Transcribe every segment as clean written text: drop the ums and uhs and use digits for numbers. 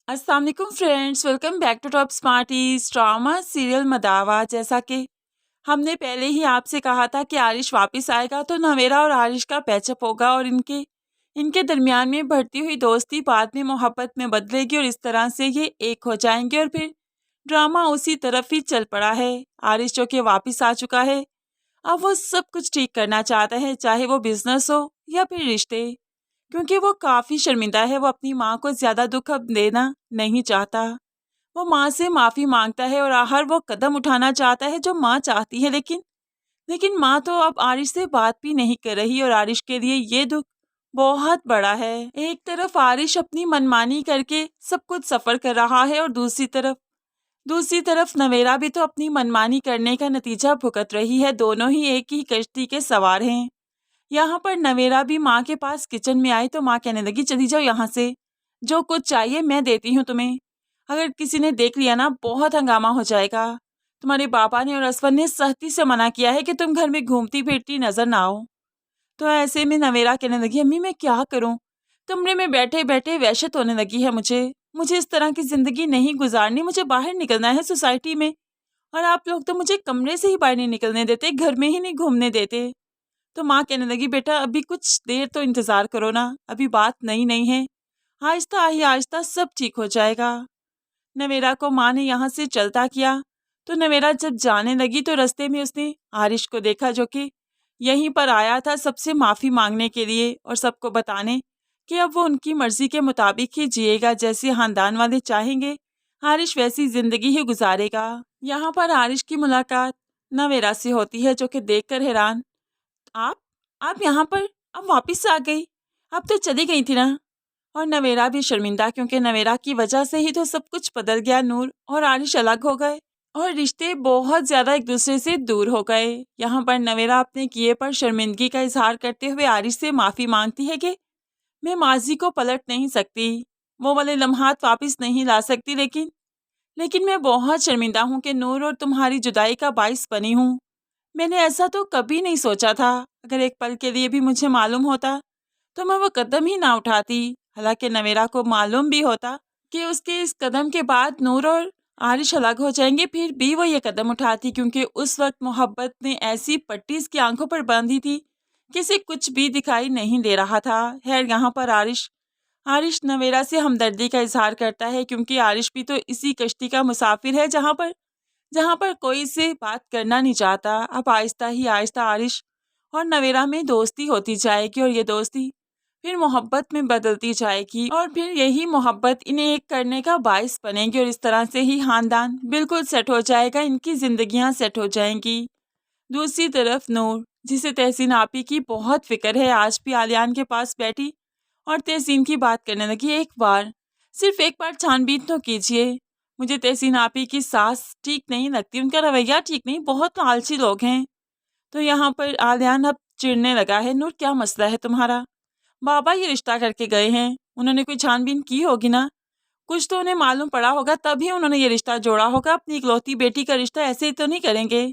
अस्सलाम वालेकुम friends, welcome back to top smarties drama serial Madawa. जैसा कि हमने पहले ही आपसे कहा था कि आरिश वापस आएगा तो नवेरा और आरिश का पैचअप होगा और इनके इनके दरमियान में बढ़ती हुई दोस्ती बाद में मोहब्बत में बदलेगी और इस तरह से ये एक हो जाएंगे। और फिर ड्रामा उसी तरफ ही चल पड़ा है। आरिश जो कि वापस आ चुका है, अब वो सब कुछ ठीक करना चाहता है, चाहे वो बिजनेस हो या फिर रिश्ते, क्योंकि वो काफ़ी शर्मिंदा है। वो अपनी माँ को ज़्यादा दुख अब देना नहीं चाहता। वो माँ से माफ़ी मांगता है और हर वो कदम उठाना चाहता है जो माँ चाहती है, लेकिन लेकिन माँ तो अब आरिश से बात भी नहीं कर रही और आरिश के लिए ये दुख बहुत बड़ा है। एक तरफ आरिश अपनी मनमानी करके सब कुछ सफ़र कर रहा है और दूसरी तरफ नवेरा भी तो अपनी मनमानी करने का नतीजा भुगत रही है। दोनों ही एक ही कश्ती के सवार हैं। यहाँ पर नवेरा भी माँ के पास किचन में आई तो माँ कहने लगी, चली जाओ यहाँ से, जो कुछ चाहिए मैं देती हूँ तुम्हें। अगर किसी ने देख लिया ना बहुत हंगामा हो जाएगा। तुम्हारे पापा ने और असफर ने सख्ती से मना किया है कि तुम घर में घूमती फिरती नजर ना आओ। तो ऐसे में नवेरा कहने लगी, अम्मी मैं क्या करूँ, कमरे में बैठे बैठे वहशत होने लगी है मुझे मुझे इस तरह की ज़िंदगी नहीं गुजारनी। मुझे बाहर निकलना है सोसाइटी में, और आप लोग तो मुझे कमरे से ही बाहर नहीं निकलने देते, घर में ही नहीं घूमने देते। तो माँ कहने लगी, बेटा अभी कुछ देर तो इंतज़ार करो ना, अभी बात नई नहीं है, आहिस्ता ही आहिस्ता सब ठीक हो जाएगा। नवेरा को माँ ने यहाँ से चलता किया तो नवेरा जब जाने लगी तो रास्ते में उसने आरिश को देखा, जो कि यहीं पर आया था सबसे माफ़ी मांगने के लिए और सबको बताने कि अब वो उनकी मर्ज़ी के मुताबिक ही जिएगा, जैसे ख़ानदान वाले चाहेंगे आरिश वैसी ज़िंदगी ही गुजारेगा। यहाँ पर आरिश की मुलाकात नवेरा से होती है, जो कि देखकर हैरान, आप आप यहाँ पर अब वापस आ गई, अब तो चली गई थी ना। और नवेरा भी शर्मिंदा, क्योंकि नवेरा की वजह से ही तो सब कुछ बदल गया। नूर और आरिश अलग हो गए और रिश्ते बहुत ज़्यादा एक दूसरे से दूर हो गए। यहाँ पर नवेरा अपने किए पर शर्मिंदगी का इजहार करते हुए आरिश से माफ़ी मांगती है कि मैं माजी को पलट नहीं सकती, वो वाले लम्हात वापस नहीं ला सकती, लेकिन मैं बहुत शर्मिंदा हूँ कि नूर और तुम्हारी जुदाई का बाइस बनी हूँ। मैंने ऐसा तो कभी नहीं सोचा था। अगर एक पल के लिए भी मुझे मालूम होता तो मैं वो कदम ही ना उठाती। हालांकि नवेरा को मालूम भी होता कि उसके इस कदम के बाद नूर और आरिश अलग हो जाएंगे, फिर भी वो ये कदम उठाती, क्योंकि उस वक्त मोहब्बत ने ऐसी पट्टी इसकी आंखों पर बांधी थी कि इसे कुछ भी दिखाई नहीं दे रहा था। खैर यहाँ पर आरिश आरिश नवेरा से हमदर्दी का इजहार करता है, क्योंकि आरिश भी तो इसी कश्ती का मुसाफिर है जहाँ पर कोई से बात करना नहीं चाहता। अब आहिस्ता ही आहिस्ता आरिश और नवेरा में दोस्ती होती जाएगी और ये दोस्ती फिर मोहब्बत में बदलती जाएगी और फिर यही मोहब्बत इन्हें एक करने का बायस बनेगी और इस तरह से ही खानदान बिल्कुल सेट हो जाएगा, इनकी जिंदगियां सेट हो जाएंगी। दूसरी तरफ नूर, जिसे तहसीन आपी की बहुत फिक्र है, आज भी आलियान के पास बैठी और तहसीन की बात करने लगी, सिर्फ एक बार छानबीन तो कीजिए। मुझे तहसीन आपी की सास ठीक नहीं लगती, उनका रवैया ठीक नहीं, बहुत आलसी लोग हैं। तो यहाँ पर आलियान अब चिढ़ने लगा है, नूर क्या मसला है तुम्हारा, बाबा ये रिश्ता करके गए हैं, उन्होंने कोई छानबीन की होगी ना, कुछ तो उन्हें मालूम पड़ा होगा तभी उन्होंने ये रिश्ता जोड़ा होगा। अपनी इकलौती बेटी का रिश्ता ऐसे ही तो नहीं करेंगे।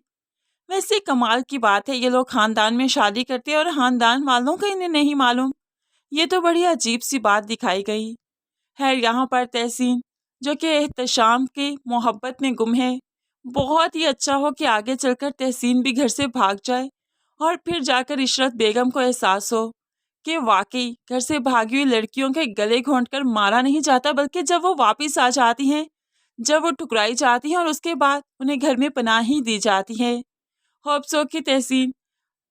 वैसे कमाल की बात है, ये लोग खानदान में शादी करते हैं और खानदान वालों का इन्हें नहीं मालूम, ये तो बड़ी अजीब सी बात दिखाई गई है। यहाँ पर तहसीन, जो कि एहतशाम के मोहब्बत में गुम है, बहुत ही अच्छा हो कि आगे चलकर तहसीन भी घर से भाग जाए और फिर जाकर इशरत बेगम को एहसास हो कि वाकई घर से भागी हुई लड़कियों के गले घोंटकर मारा नहीं जाता, बल्कि जब वो वापस आ जाती हैं, जब वो ठुकराई जाती हैं और उसके बाद उन्हें घर में पनाह ही दी जाती है। होप्स हो कि तहसीन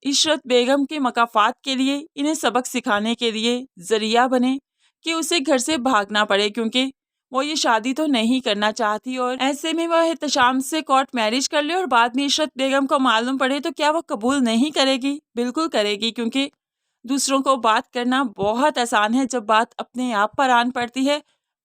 इशरत बेगम के मकाफात के लिए, इन्हें सबक सिखाने के लिए जरिया बने कि उसे घर से भागना पड़े, क्योंकि वो ये शादी तो नहीं करना चाहती और ऐसे में वह एहतशाम से कोर्ट मैरिज कर ले और बाद में इशरत बेगम को मालूम पड़े तो क्या वो कबूल नहीं करेगी? बिल्कुल करेगी, क्योंकि दूसरों को बात करना बहुत आसान है, जब बात अपने आप पर आन पड़ती है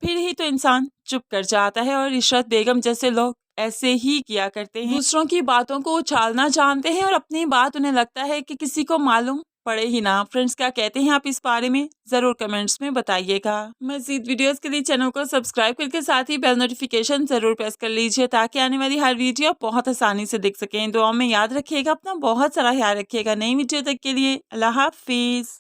फिर ही तो इंसान चुप कर जाता है। और इशरत बेगम जैसे लोग ऐसे ही किया करते हैं, दूसरों की बातों को उछालना जानते हैं और अपनी बात उन्हें लगता है कि किसी को मालूम पड़े ही ना। फ्रेंड्स, क्या कहते हैं आप इस बारे में, जरूर कमेंट्स में बताइएगा। मज़ीद वीडियोस के लिए चैनल को सब्सक्राइब करके साथ ही बेल नोटिफिकेशन जरूर प्रेस कर लीजिए, ताकि आने वाली हर वीडियो आप बहुत आसानी से देख सकें। दुआ में याद रखिएगा, अपना बहुत सारा ख्याल रखिएगा। नई वीडियो तक के लिए अल्लाह हाफिज।